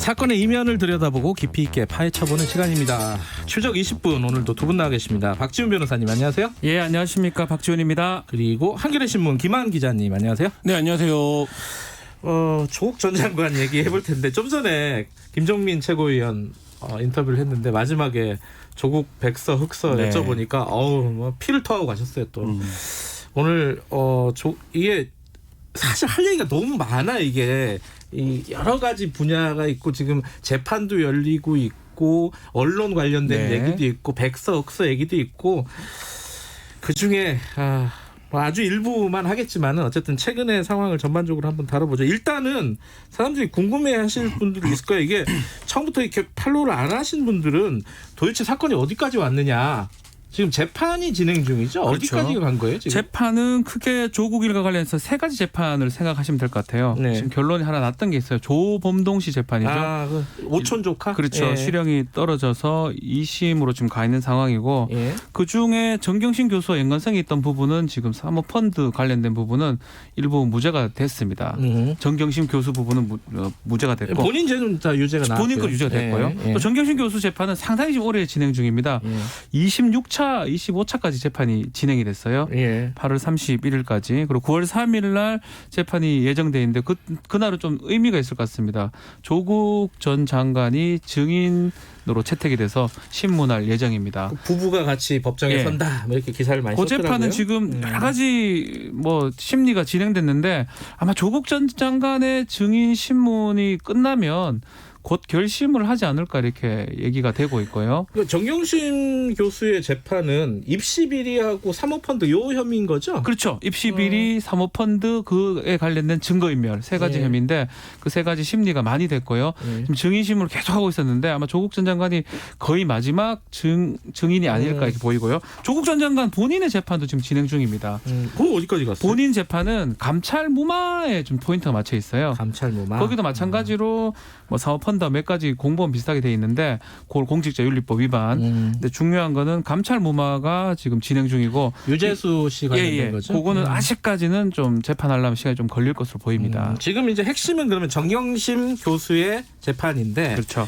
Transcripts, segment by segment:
사건의 이면을 들여다보고 깊이 있게 파헤쳐보는 시간입니다. 추적 20분 오늘도 두 분 나와 계십니다. 박지훈 변호사님 안녕하세요. 예, 안녕하십니까, 박지훈입니다. 그리고 한겨레 신문 김한 기자님 안녕하세요. 네, 안녕하세요. 조국 전 장관 얘기해볼 텐데 좀 전에 김정민 최고위원 인터뷰를 했는데 마지막에 조국 백서 흑서 네. 여쭤보니까 뭐 피를 토하고 가셨어요 또. 오늘 이게 사실 할 얘기가 너무 많아. 이게 이 여러 가지 분야가 있고 지금 재판도 열리고 있고 언론 관련된 네. 얘기도 있고 백서 흑서 얘기도 있고 그중에 뭐 아주 일부만 하겠지만은 어쨌든 최근의 상황을 전반적으로 한번 다뤄보죠. 일단은 사람들이 궁금해하실 분들이 있을 거예요. 이게 처음부터 이렇게 팔로우를 안 하신 분들은 도대체 사건이 어디까지 왔느냐. 지금 재판이 진행 중이죠. 그렇죠. 어디까지 간 거예요? 지금? 재판은 크게 조국 일과 관련해서 세 가지 재판을 생각하시면 될 것 같아요. 네. 지금 결론이 하나 났던 게 있어요. 조범동 씨 재판이죠. 그 오촌 조카? 그렇죠. 예. 실형이 떨어져서 2심으로 지금 가 있는 상황이고 예. 그중에 정경심 교수와 연관성이 있던 부분은 지금 사모펀드 관련된 부분은 일부 무죄가 됐습니다. 정경심 교수 부분은 무죄가 됐고 본인 죄는 다 유죄가 나왔고요. 본인 건 유죄가 됐고요. 예. 또 정경심 교수 재판은 상당히 지금 오래 진행 중입니다. 26차, 25차까지 재판이 진행이 됐어요. 예. 8월 31일까지. 그리고 9월 3일 날 재판이 예정돼 있는데 그날은 좀 의미가 있을 것 같습니다. 조국 전 장관이 증인으로 채택이 돼서 신문할 예정입니다. 부부가 같이 법정에 예. 선다. 뭐 이렇게 기사를 많이 그 썼더라고요. 재판은 지금 여러 가지 심리가 진행됐는데 아마 조국 전 장관의 증인 신문이 끝나면 곧 결심을 하지 않을까 이렇게 얘기가 되고 있고요. 정경심 교수의 재판은 입시 비리하고 사모펀드 요 혐의인 거죠? 그렇죠. 입시 비리, 사모펀드 그에 관련된 증거인멸 세 가지 예. 혐의인데 그 세 가지 심리가 많이 됐고요. 지금 증인심을 계속 하고 있었는데 아마 조국 전 장관이 거의 마지막 증인이 아닐까 이렇게 보이고요. 조국 전 장관 본인의 재판도 지금 진행 중입니다. 그거 어디까지 갔어요? 본인 재판은 감찰 무마에 좀 포인트가 맞춰 있어요. 감찰 무마. 거기도 마찬가지로 뭐 사모펀드 몇 가지 공범 비슷하게 돼 있는데 그걸 공직자윤리법 위반. 근데 중요한 거는 감찰 무마가 지금 진행 중이고 유재수 씨 관련된 거죠? 그거는 아직까지는 좀 재판하려면 시간이 좀 걸릴 것으로 보입니다. 지금 이제 핵심은 그러면 정경심 교수의 재판인데. 그렇죠.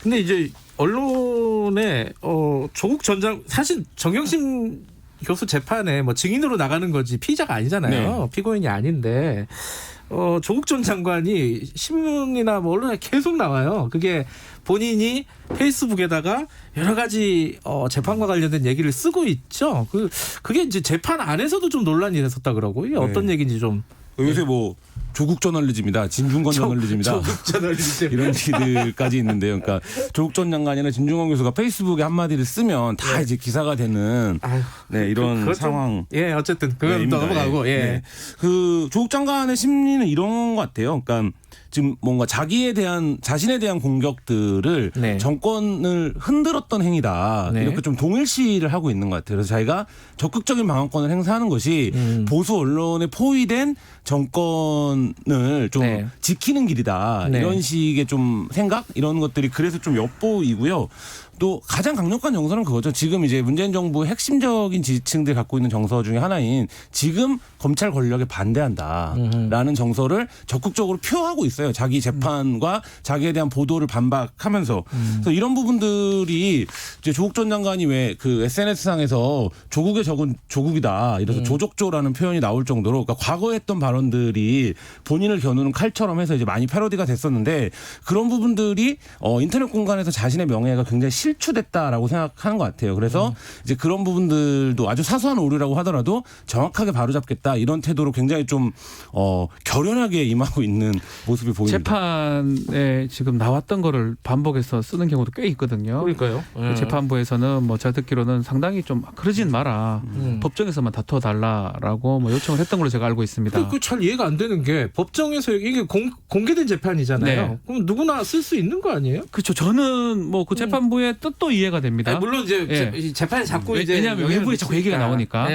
근데 이제 언론에 조국 전 장 사실 정경심 교수 재판에 뭐 증인으로 나가는 거지 피의자가 아니잖아요. 네. 피고인이 아닌데 조국 전 장관이 신문이나 뭐 언론에 계속 나와요. 그게 본인이 페이스북에다가 여러 가지 재판과 관련된 얘기를 쓰고 있죠. 그게 이제 재판 안에서도 좀 논란이 됐었다 그러고 이게 어떤 얘기인지 좀. 요새 뭐 조국 저널리즘이다, 진중권 저널리즘이다, 조국 저널리즘 이런 얘기들까지 있는데요. 그러니까 조국 전 장관이나 진중권 교수가 페이스북에 한마디를 쓰면 다 이제 기사가 되는 이런 상황. 어쨌든 그건 또 넘어가고. 그 조국 장관의 심리는 이런 것 같아요. 그러니까 지금 뭔가 자신에 대한 공격들을 정권을 흔들었던 행위다. 이렇게 좀 동일시를 하고 있는 것 같아요. 그래서 자기가 적극적인 방어권을 행사하는 것이 보수 언론에 포위된 정권을 좀 지키는 길이다. 이런 식의 좀 생각? 이런 것들이 그래서 좀 엿보이고요. 또 가장 강력한 정서는 그거죠. 지금 이제 문재인 정부의 핵심적인 지지층들이 갖고 있는 정서 중에 하나인 지금 검찰 권력에 반대한다라는 정서를 적극적으로 표하고 있어요. 자기 재판과 자기에 대한 보도를 반박하면서. 그래서 이런 부분들이 이제 조국 전 장관이 왜 그 SNS상에서 조국의 적은 조국이다. 이래서 조족조라는 표현이 나올 정도로 그러니까 과거에 했던 발언들이 본인을 겨누는 칼처럼 해서 이제 많이 패러디가 됐었는데 그런 부분들이 인터넷 공간에서 자신의 명예가 굉장히 실추됐다라고 생각하는 것 같아요. 그래서 이제 그런 부분들도 아주 사소한 오류라고 하더라도 정확하게 바로잡겠다 이런 태도로 굉장히 좀 결연하게 임하고 있는 모습이 보입니다. 재판에 지금 나왔던 거를 반복해서 쓰는 경우도 꽤 있거든요. 그러니까요. 재판부에서는 뭐 제가 듣기로는 상당히 좀 그러진 마라. 법정에서만 다퉈달라라고 뭐 요청을 했던 걸로 제가 알고 있습니다. 그 잘 이해가 안 되는 게 법정에서 이게 공개된 재판이잖아요. 그럼 누구나 쓸 수 있는 거 아니에요? 그렇죠. 저는 뭐 그 재판부의 뜻도 이해가 됩니다. 물론 이제 재판이 자꾸 이제 왜냐하면 외부에 자꾸 얘기가 나오니까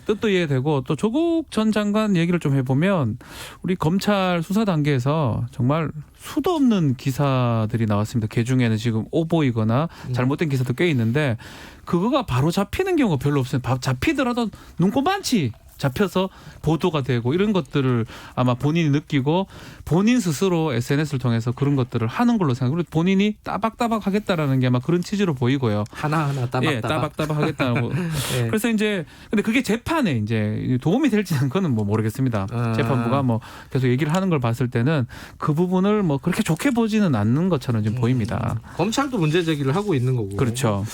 뜻도 이해되고 또 조국 전 장관 얘기를 좀 해보면 우리 검찰 수사 단계에서 정말 수도 없는 기사들이 나왔습니다. 그 중에는 지금 오보이거나 잘못된 기사도 꽤 있는데 그거가 바로 잡히는 경우가 별로 없어요. 잡히더라도 눈꼽만치 잡혀서 보도가 되고 이런 것들을 아마 본인이 느끼고 본인 스스로 SNS를 통해서 그런 것들을 하는 걸로 생각하고 본인이 따박따박 하겠다라는 게 아마 그런 취지로 보이고요. 하나하나 따박따박. 예, 따박따박 하겠다고. 예. 그래서 이제 근데 그게 재판에 이제 도움이 될지는 그거는 뭐 모르겠습니다. 재판부가 뭐 계속 얘기를 하는 걸 봤을 때는 그 부분을 뭐 그렇게 좋게 보지는 않는 것처럼 지금 보입니다. 검찰도 문제 제기를 하고 있는 거고. 그렇죠.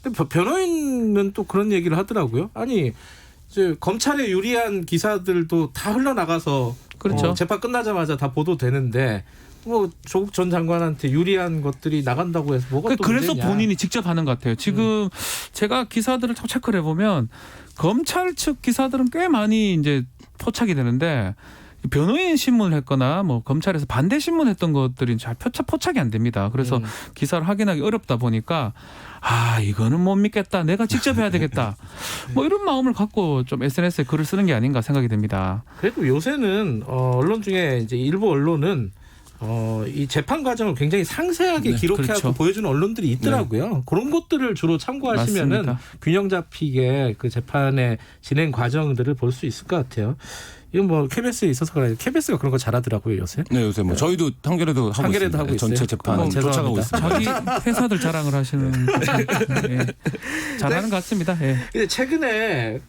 근데 변호인은 또 그런 얘기를 하더라고요. 아니 이제 검찰에 유리한 기사들도 다 흘러나가서 그렇죠. 재판 끝나자마자 다 보도되는데 뭐 조국 전 장관한테 유리한 것들이 나간다고 해서 뭐가 또 그래서 문제냐. 본인이 직접 하는 것 같아요. 지금 제가 기사들을 좀 체크를 해보면 검찰 측 기사들은 꽤 많이 이제 포착이 되는데 변호인 신문을 했거나 뭐 검찰에서 반대 신문했던 것들이 잘 포착이 안 됩니다. 그래서 기사를 확인하기 어렵다 보니까 아 이거는 못 믿겠다. 내가 직접 해야 되겠다. 뭐 이런 마음을 갖고 좀 SNS에 글을 쓰는 게 아닌가 생각이 됩니다. 그래도 요새는 언론 중에 이제 일부 언론은 이 재판 과정을 굉장히 상세하게 네, 기록해서 그렇죠. 보여주는 언론들이 있더라고요. 네. 그런 것들을 주로 참고하시면은 맞습니다. 균형 잡히게 그 재판의 진행 과정들을 볼 수 있을 것 같아요. 이건 뭐 KBS에 있어서 그래요. KBS가 그런 거 잘하더라고요 요새. 네, 요새 뭐 저희도 한겨레도 하고 있습니다. 하고 전체 있어요. 재판 쫓아가고 있습니다. 자기 회사들 자랑을 하시는 예. 잘하는 것 같습니다. 예. 근데 최근에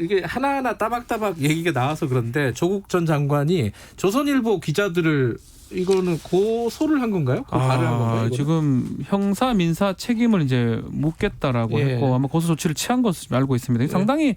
이게 하나하나 따박따박 얘기가 나와서 그런데 조국 전 장관이 조선일보 기자들을 이거는 고소를 한 건가요? 발을 한 건가요? 이거는? 지금 형사 민사 책임을 이제 묻겠다라고 예. 했고 아마 고소 조치를 취한 것으로 알고 있습니다. 상당히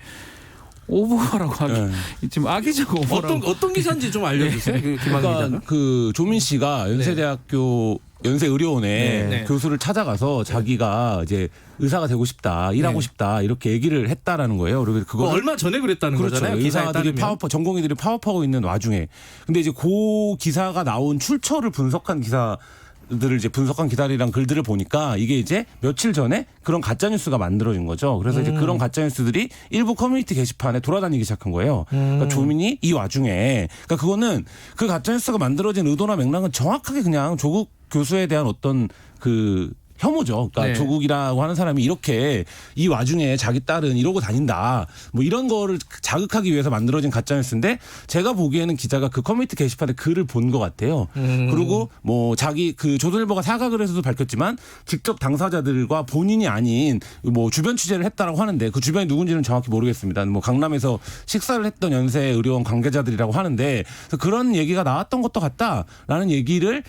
오버라고 하죠. 지금 악의적 오버라고. 어떤 기사인지 좀 알려주세요. 그 그러니까 그 조민 씨가 연세대학교 연세의료원에 교수를 찾아가서 자기가 이제 의사가 되고 싶다, 일하고 싶다 이렇게 얘기를 했다라는 거예요. 그리고 그거 얼마 전에 그랬다는 그렇죠. 거잖아요. 의사들이 전공의들이 파업하고 있는 와중에 근데 이제 그 기사가 나온 출처를 분석한 기사들을 이제 분석한 기사들이랑 글들을 보니까 이게 이제 며칠 전에 그런 가짜 뉴스가 만들어진 거죠. 그래서 이제 그런 가짜 뉴스들이 일부 커뮤니티 게시판에 돌아다니기 시작한 거예요. 그러니까 조민이 이 와중에 그러니까 그거는 그 가짜 뉴스가 만들어진 의도나 맥락은 정확하게 그냥 조국 교수에 대한 어떤 그 혐오죠. 그러니까 조국이라고 하는 사람이 이렇게 이 와중에 자기 딸은 이러고 다닌다. 뭐 이런 거를 자극하기 위해서 만들어진 가짜뉴스인데 제가 보기에는 기자가 그 커뮤니티 게시판에 글을 본 것 같아요. 그리고 뭐 자기 그 조선일보가 사과를 해서도 밝혔지만 직접 당사자들과 본인이 아닌 뭐 주변 취재를 했다라고 하는데 그 주변이 누군지는 정확히 모르겠습니다. 뭐 강남에서 식사를 했던 연세의료원 관계자들이라고 하는데 그런 얘기가 나왔던 것도 같다라는 얘기를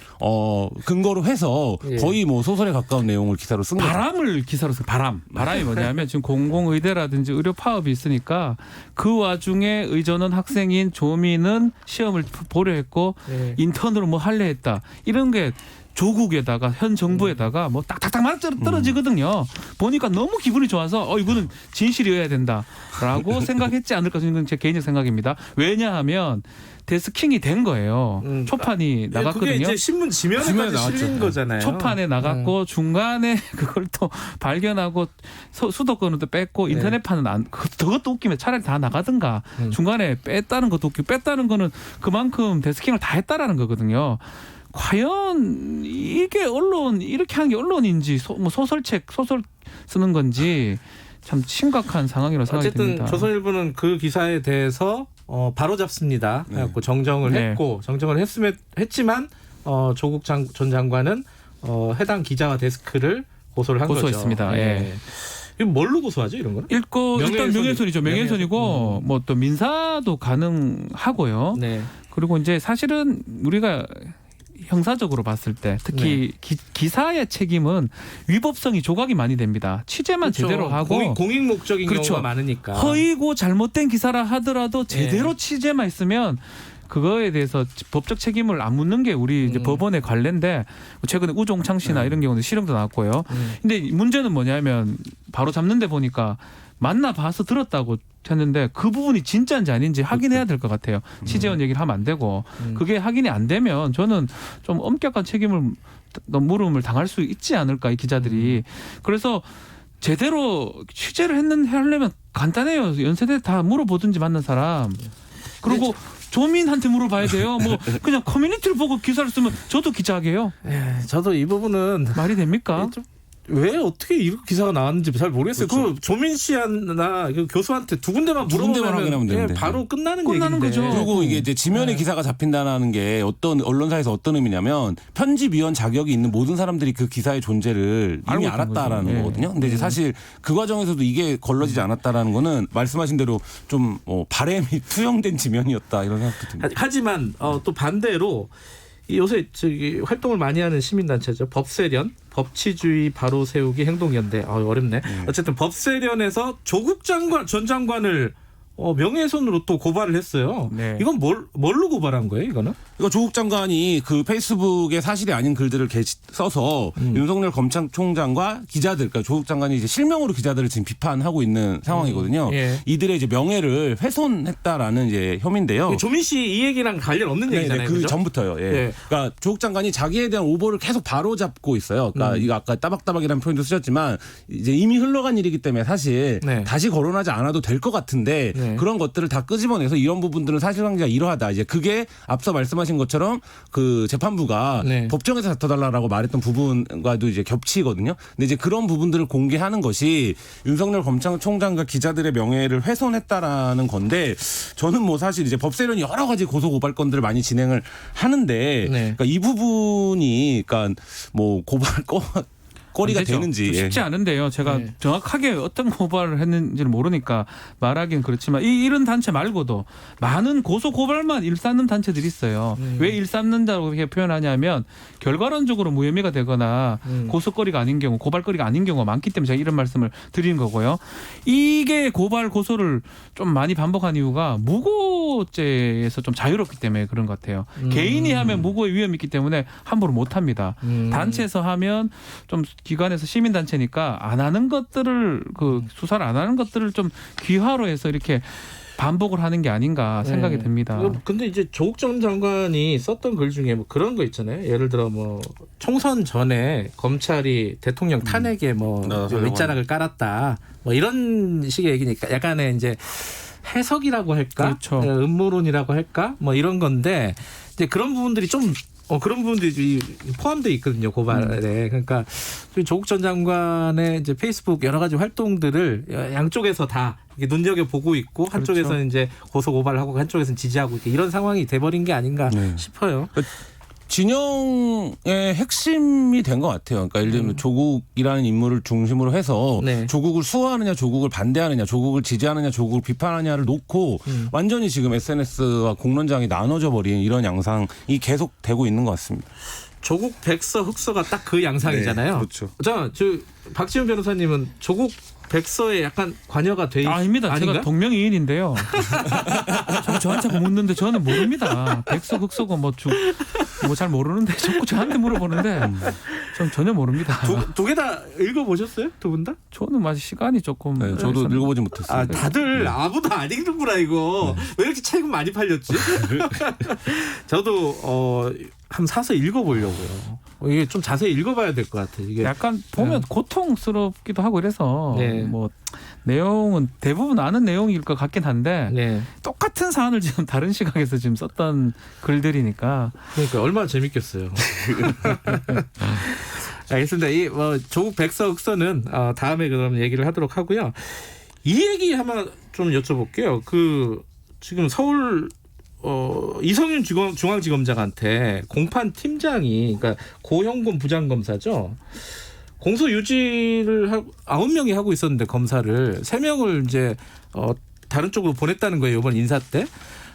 근거로 해서 거의 뭐 소설에 가까운 내용을 기사로 쓴 거죠. 바람을 기사로 쓴 바람이 뭐냐면 지금 공공의대라든지 의료 파업이 있으니까 그 와중에 의전원 학생인 조민은 시험을 보려 했고 인턴으로 뭐 할래 했다. 이런 게 조국에다가 현 정부에다가 뭐 딱딱딱 맞아 떨어지거든요. 보니까 너무 기분이 좋아서 이거는 진실이어야 된다라고 생각했지 않을까 저는 제 개인적 생각입니다. 왜냐하면 데스킹이 된 거예요. 초판이 나갔거든요. 그게 이제 신문 지면에 실린 거잖아요. 초판에 나갔고 중간에 그걸 또 발견하고 수도권을 또 뺐고 인터넷판은 그것도 웃기면 차라리 다 나가든가 중간에 뺐다는 것도 웃기고 뺐다는 거는 그만큼 데스킹을 다 했다라는 거거든요. 과연 이게 언론 이렇게 한 게 언론인지 소설 쓰는 건지 참 심각한 상황이라고 생각이 듭니다. 어쨌든 조선일보는 그 기사에 대해서 바로 잡습니다. 그래갖고 정정을 했고 정정을 했지만 조국 전 장관은 해당 기자와 데스크를 고소를 한 고소했습니다. 거죠. 예. 이건 뭘로 고소하죠 이런 거는? 일단 명예훼손이죠. 명예훼손이고 뭐 또 민사도 가능하고요. 그리고 이제 사실은 우리가 형사적으로 봤을 때 특히 기사의 책임은 위법성이 조각이 많이 됩니다. 취재만 제대로 하고 공익 목적인 경우가 많으니까 허위고 잘못된 기사라 하더라도 제대로 취재만 있으면 그거에 대해서 법적 책임을 안 묻는 게 우리 이제 법원의 관례인데 최근에 우종창 씨나 이런 경우는 실형도 나왔고요. 근데 문제는 뭐냐면 바로 잡는 데 보니까 만나봐서 들었다고 했는데 그 부분이 진짜인지 아닌지 확인해야 될 것 같아요. 취재원 얘기를 하면 안 되고 그게 확인이 안 되면 저는 좀 엄격한 책임을 물음을 당할 수 있지 않을까 이 기자들이. 그래서 제대로 취재를 하려면 간단해요. 연세대 다 물어보든지 만난 사람. 그리고 조민한테 물어봐야 돼요. 뭐 그냥 커뮤니티를 보고 기사를 쓰면 저도 기자하게요. 저도 이 부분은 말이 됩니까? 왜 어떻게 이런 기사가 나왔는지 잘 모르겠어요. 그렇죠. 그 조민 씨나 그 교수한테 두 군데만 두 군데만 확인하면 물어보면 되는데. 바로 끝나는 끝나는 얘기인데. 거죠. 그리고 이게 이제 지면에 네. 기사가 잡힌다는 게 어떤 언론사에서 어떤 의미냐면 편집위원 자격이 있는 모든 사람들이 그 기사의 존재를 이미 알고 있는 알았다라는 거죠. 예. 거거든요. 근데 이제 사실 그 과정에서도 이게 걸러지지 않았다라는 거는 말씀하신 대로 좀 바램이 투영된 지면이었다 이런 생각도 듭니다. 하지만 또 반대로 요새 저기 활동을 많이 하는 시민단체죠. 법세련, 법치주의 바로 세우기 행동연대. 어렵네. 어쨌든 법세련에서 조국 장관 전 장관을 명예훼손으로 또 고발을 했어요. 네. 이건 뭘로 고발한 거예요? 이거는? 그러니까 조국 장관이 그 페이스북에 사실이 아닌 글들을 써서 윤석열 검찰총장과 기자들, 그러니까 조국 장관이 이제 실명으로 기자들을 지금 비판하고 있는 상황이거든요. 예. 이들의 이제 명예를 훼손했다라는 이제 혐의인데요. 조민 씨 이 얘기랑 관련 없는 얘기잖아요. 그 그죠? 전부터요. 예. 네. 그러니까 조국 장관이 자기에 대한 오보를 계속 바로잡고 있어요. 그러니까 이거 아까 따박따박이라는 표현도 쓰셨지만 이제 이미 흘러간 일이기 때문에 사실 네. 다시 거론하지 않아도 될 것 같은데 네. 그런 것들을 다 끄집어내서 이런 부분들은 사실관계가 이러하다. 이제 그게 앞서 말씀하신 것처럼 그 재판부가 네. 법정에서 다퉈달라고 말했던 부분과도 이제 겹치거든요. 근데 이제 그런 부분들을 공개하는 것이 윤석열 검찰총장과 기자들의 명예를 훼손했다라는 건데 저는 뭐 사실 이제 법세련이 여러 가지 고소 고발 건들을 많이 진행을 하는데 네. 그러니까 이 부분이 그러니까 뭐 고발 거리가 안 되죠. 되는지 쉽지 않은데요. 제가 네. 정확하게 어떤 고발을 했는지를 모르니까 말하기는 그렇지만 이런 단체 말고도 많은 고소 고발만 일삼는 단체들이 있어요. 왜 일삼는다고 이렇게 표현하냐면 결과론적으로 무혐의가 되거나 고소거리가 아닌 경우, 고발거리가 아닌 경우가 많기 때문에 제가 이런 말씀을 드리는 거고요. 이게 고발 고소를 좀 많이 반복한 이유가 무고죄에서 좀 자유롭기 때문에 그런 것 같아요. 개인이 하면 무고의 위험이 있기 때문에 함부로 못 합니다. 단체에서 하면 좀 기관에서 시민단체니까 안 하는 것들을 그 수사를 안 하는 것들을 좀 귀화로 해서 이렇게 반복을 하는 게 아닌가 생각이 네. 듭니다. 근데 이제 조국 전 장관이 썼던 글 중에 뭐 그런 거 있잖아요. 예를 들어 뭐 총선 전에 검찰이 대통령 탄핵에 뭐 밑자락을 깔았다. 뭐 이런 식의 얘기니까 약간의 이제 해석이라고 할까? 그렇죠. 음모론이라고 할까? 뭐 이런 건데 이제 그런 부분들이 좀 그런 부분들이 포함되어 있거든요, 고발에. 그러니까 조국 전 장관의 이제 페이스북 여러 가지 활동들을 양쪽에서 다 이렇게 눈여겨보고 있고 한쪽에서는 그렇죠. 이제 고소 고발하고 한쪽에서는 지지하고 이렇게 이런 상황이 돼버린 게 아닌가 싶어요. 진영의 핵심이 된 것 같아요. 그러니까 예를 들면 조국이라는 인물을 중심으로 해서 네. 조국을 수호하느냐, 조국을 반대하느냐, 조국을 지지하느냐, 조국을 비판하느냐를 놓고 완전히 지금 SNS와 공론장이 나눠져 버린 이런 양상이 계속 되고 있는 것 같습니다. 조국 백서 흑서가 딱 그 양상이잖아요. 네, 그렇죠. 저 박지훈 변호사님은 조국 백서에 약간 관여가 돼 아닙니다. 아닌가? 제가 동명이인인데요. 저한테 묻는데 저는 모릅니다. 백서 흑서고 뭐 잘 모르는데 자꾸 저한테 물어보는데 전 전혀 모릅니다. 두 개 다 읽어보셨어요? 두 분 다? 저는 아직 시간이 조금 네, 저도 읽어보지 못했어요. 다들 아무도 안 읽는구나 이거. 왜 이렇게 책은 많이 팔렸지? 저도 한번 사서 읽어보려고요. 이게 좀 자세히 읽어봐야 될 것 같아요. 이게 약간 보면 고통스럽기도 하고 이래서 네. 뭐 내용은 대부분 아는 내용일 것 같긴 한데 네. 똑같은 사안을 지금 다른 시각에서 지금 썼던 글들이니까 그러니까 얼마나 재밌겠어요. 알겠습니다. 이 조국 백서 흑서는 다음에 그럼 얘기를 하도록 하고요. 이 얘기 한번 좀 여쭤볼게요. 그 지금 서울 이성윤 중앙지검장한테 공판 팀장이 그러니까 고형곤 부장검사죠. 공소 유지를 9명이 하고 있었는데 검사를 3명을 이제 다른 쪽으로 보냈다는 거예요. 이번 인사 때.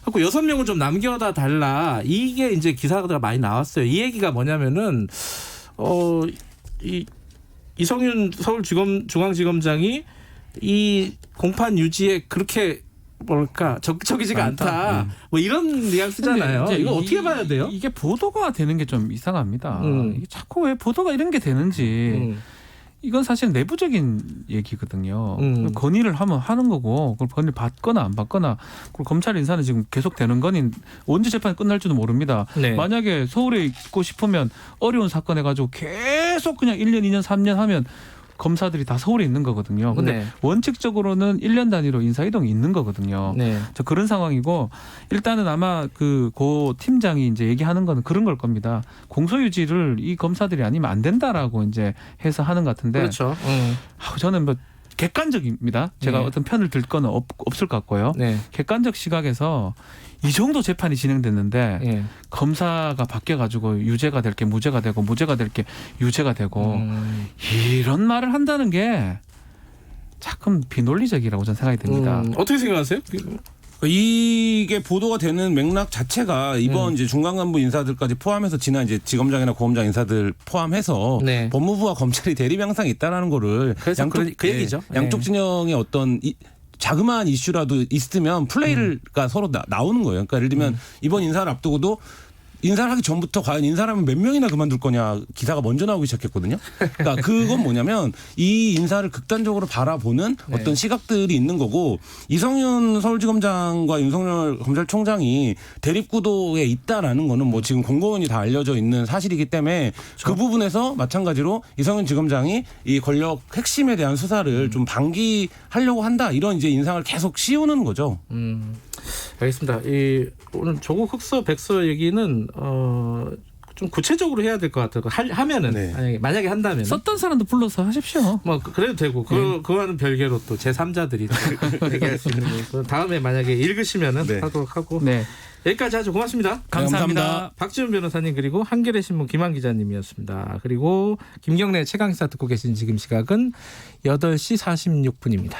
그리고 6명을 좀 남겨다 달라. 이게 이제 기사가 많이 나왔어요. 이 얘기가 뭐냐면은 이성윤 중앙지검장이 이 공판 유지에 그렇게 뭘까 적극적이지가 않다. 뭐 이런 뉘앙스잖아요. 이제 이거 어떻게 봐야 돼요? 이게 보도가 되는 게 좀 이상합니다. 이게 자꾸 왜 보도가 이런 게 되는지. 이건 사실 내부적인 얘기거든요. 건의를 하면 하는 거고 그걸 건의를 받거나 안 받거나 그리고 검찰 인사는 지금 계속 되는 건인 언제 재판이 끝날지도 모릅니다. 네. 만약에 서울에 있고 싶으면 어려운 사건 해가지고 계속 그냥 1년, 2년, 3년 하면 검사들이 다 서울에 있는 거거든요. 근데 네. 원칙적으로는 1년 단위로 인사이동이 있는 거거든요. 네. 저 그런 상황이고 일단은 아마 고 팀장이 이제 얘기하는 거는 그런 걸 겁니다. 공소유지를 이 검사들이 아니면 안 된다라고 이제 해서 하는 것 같은데. 그렇죠. 저는 뭐 객관적입니다. 제가 네. 어떤 편을 들 거는 없을 것 같고요. 네. 객관적 시각에서 이 정도 재판이 진행됐는데 네. 검사가 바뀌어가지고 유죄가 될 게 무죄가 되고 무죄가 될 게 유죄가 되고 이런 말을 한다는 게 조금 비논리적이라고 저는 생각이 듭니다. 어떻게 생각하세요? 이게 보도가 되는 맥락 자체가 이번 이제 중간 간부 인사들까지 포함해서 지난 이제 지검장이나 고검장 인사들 포함해서 네. 법무부와 검찰이 대립 양상이 있다라는 거를 그래서 그 얘기죠. 양쪽 네. 진영의 어떤 자그마한 이슈라도 있으면 플레이가 서로 나오는 거예요. 그러니까 예를 들면 이번 인사를 앞두고도 인사를 하기 전부터 과연 인사를 하면 몇 명이나 그만둘 거냐 기사가 먼저 나오기 시작했거든요. 그러니까 그건 뭐냐면 이 인사를 극단적으로 바라보는 네. 어떤 시각들이 있는 거고 이성윤 서울지검장과 윤석열 검찰총장이 대립구도에 있다라는 거는 뭐 지금 공공연히 다 알려져 있는 사실이기 때문에 그 부분에서 마찬가지로 이성윤 지검장이 이 권력 핵심에 대한 수사를 좀 방기하려고 한다 이런 이제 인상을 계속 씌우는 거죠. 알겠습니다. 오늘 조국 흑서 백서 얘기는 좀 구체적으로 해야 될 것 같아요. 하면은 네. 만약에 한다면 썼던 사람도 불러서 하십시오. 뭐 그래도 되고 그와는 별개로 또 제3자들이 얘기할 수 있는 거고 다음에 만약에 읽으시면은 네. 하도록 하고 네. 여기까지 하죠. 고맙습니다. 감사합니다. 감사합니다. 박지훈 변호사님 그리고 한겨레 신문 김한 기자님이었습니다. 그리고 김경래 최강시사 듣고 계신 지금 시각은 8시 46분입니다.